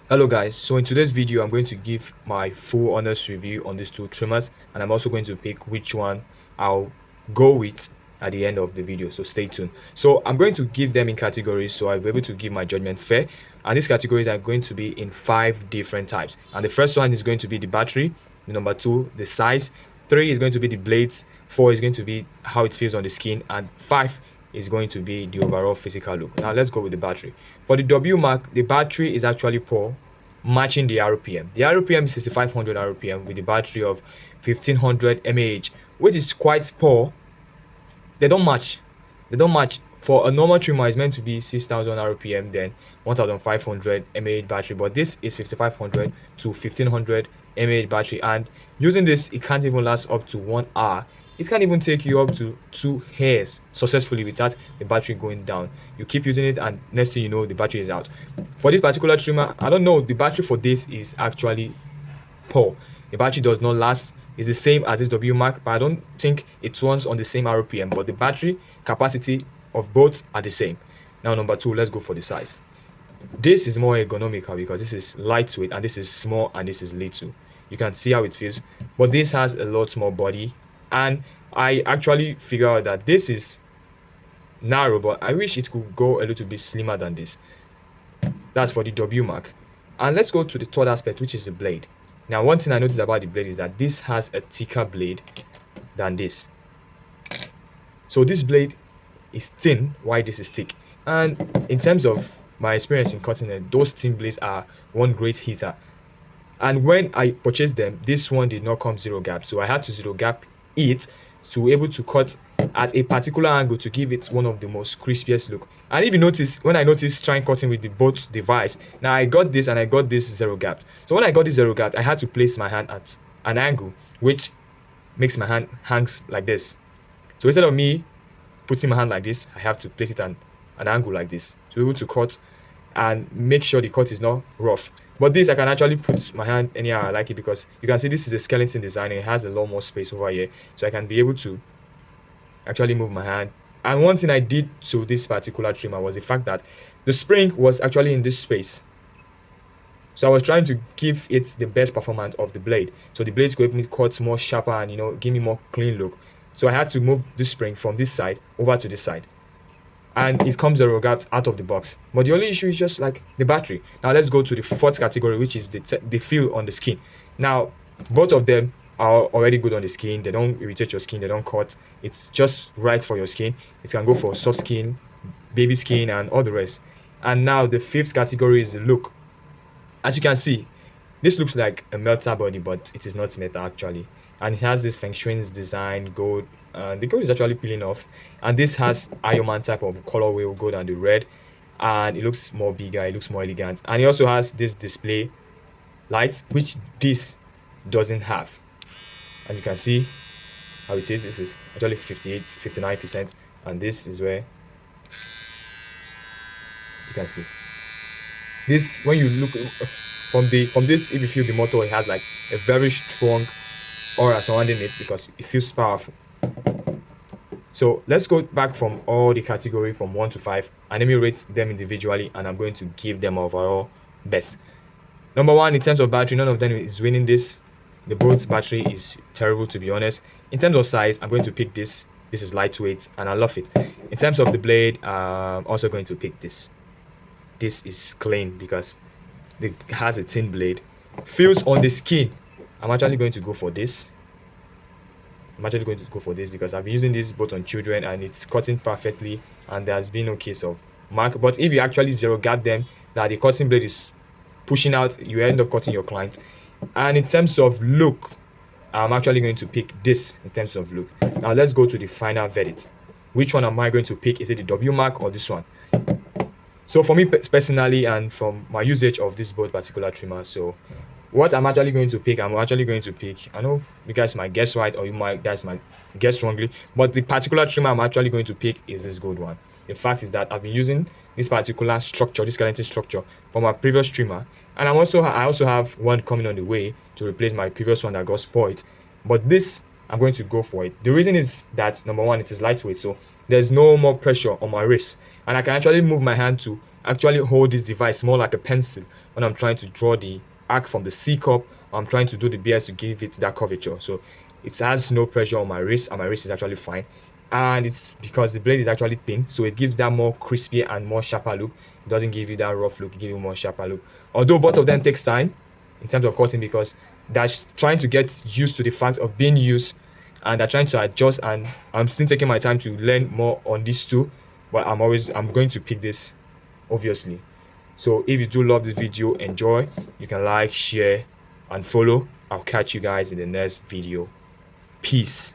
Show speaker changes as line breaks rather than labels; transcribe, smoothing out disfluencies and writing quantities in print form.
Hello guys, so in today's video I'm going to give my full honest review on these two trimmers, and I'm also going to pick which one I'll go with at the end of the video, so stay tuned. So I'm going to give them in categories so I'll be able to give my judgment fair, and these categories are going to be in 5 different types. And the first one is going to be the battery, the number 2 the size, 3 is going to be the blades, 4 is going to be how it feels on the skin, and 5 is going to be the overall physical look. Now let's go with the battery. For the WMARK, the battery is actually poor, matching the RPM. The RPM is 6500 RPM with the battery of 1500 mAh, which is quite poor. They don't match. They don't match. For a normal trimmer, it's meant to be 6000 RPM, then 1500 mAh battery, but this is 5500 to 1500 mAh battery, and using this, it can't even last up to 1 hour. It can even take you up to 2 hours successfully without the battery going down. You keep using it, and next thing you know, the battery is out. For this particular trimmer, I don't know, the battery for this is actually poor. The battery does not last. It's the same as this WMARK, but I don't think it runs on the same RPM, but the battery capacity of both are the same. Now number 2, let's go for the size. This is more ergonomical because this is lightweight and this is small and this is little. You can see how it feels, but this has a lot more body, and I actually figure out that this is narrow, but I wish it could go a little bit slimmer than this. That's for the WMARK. And let's go to the third aspect, which is the blade. Now one thing I noticed about the blade is that this has a thicker blade than this. So this blade is thin while this is thick, and in terms of my experience in cutting it, those thin blades are one great hitter. And when I purchased them, this one did not come zero gap, so I had to zero gap it to be able to cut at a particular angle to give it one of the most crispiest look. And if you notice, when I noticed trying cutting with the both device, now I got this and I got this zero gap. So when I got this zero gap, I had to place my hand at an angle which makes my hand hangs like this. So instead of me putting my hand like this, I have to place it at an angle like this to be able to cut and make sure the cut is not rough. But this, I can actually put my hand anyhow I like it, because you can see this is a skeleton design and it has a lot more space over here, so I can be able to actually move my hand. And one thing I did to this particular trimmer was the fact that the spring was actually in this space, so I was trying to give it the best performance of the blade, so the blades could help me cut more sharper and give me more clean look. So I had to move this spring from this side over to this side, and it comes zero gap out of the box. But the only issue is just like the battery. Now let's go to the fourth category, which is the feel on the skin. Now both of them are already good on the skin. They don't irritate your skin, they don't cut. It's just right for your skin. It can go for soft skin, baby skin, and all the rest. And now the fifth category is the look. As you can see, this looks like a metal body, but it is not metal actually, and it has this feng shui's design gold. The gold is actually peeling off, and this has Iron Man type of colorway gold and the red, and it looks more bigger, it looks more elegant, and it also has this display lights which this doesn't have. And you can see how it is. This is actually 59%, and this is where you can see this. When you look from this, if you feel the motor, it has like a very strong aura surrounding it because it feels powerful. So let's go back from all the category from 1 to 5, and let me rate them individually, and I'm going to give them overall best. Number 1, in terms of battery, none of them is winning this. The both battery is terrible, to be honest. In terms of size, I'm going to pick this. This is lightweight and I love it. In terms of the blade, I'm also going to pick this. This is clean because it has a thin blade. Feels on the skin, I'm actually going to go for this. Because I've been using this both on children and it's cutting perfectly, and there's been no case of mark. But if you actually zero gap them, that the cutting blade is pushing out, you end up cutting your client. And in terms of look, I'm actually going to pick this in terms of look. Now let's go to the final verdict. Which one am I going to pick? Is it the WMARK or this one? So for me personally, and from my usage of this both particular trimmer, so what I'm actually going to pick, I know you guys might guess right or guys might guess wrongly, but the particular trimmer I'm actually going to pick is this gold one. The fact is that I've been using this particular structure, this skeleton structure, from my previous trimmer, and I also have one coming on the way to replace my previous one that got spoiled. But this, I'm going to go for it. The reason is that number 1, it is lightweight, so there's no more pressure on my wrist, and I can actually move my hand to actually hold this device more like a pencil when I'm trying to draw the arc from the C cup. I'm trying to do the beers to give it that curvature. So it has no pressure on my wrist, and my wrist is actually fine. And it's because the blade is actually thin, so it gives that more crispy and more sharper look. It doesn't give you that rough look, it gives you more sharper look. Although both of them takes time in terms of cutting, because that's trying to get used to the fact of being used, and they're trying to adjust, and I'm still taking my time to learn more on these two. But I'm going to pick this, obviously. So if you do love this video, enjoy, you can like, share, and follow. I'll catch you guys in the next video. Peace.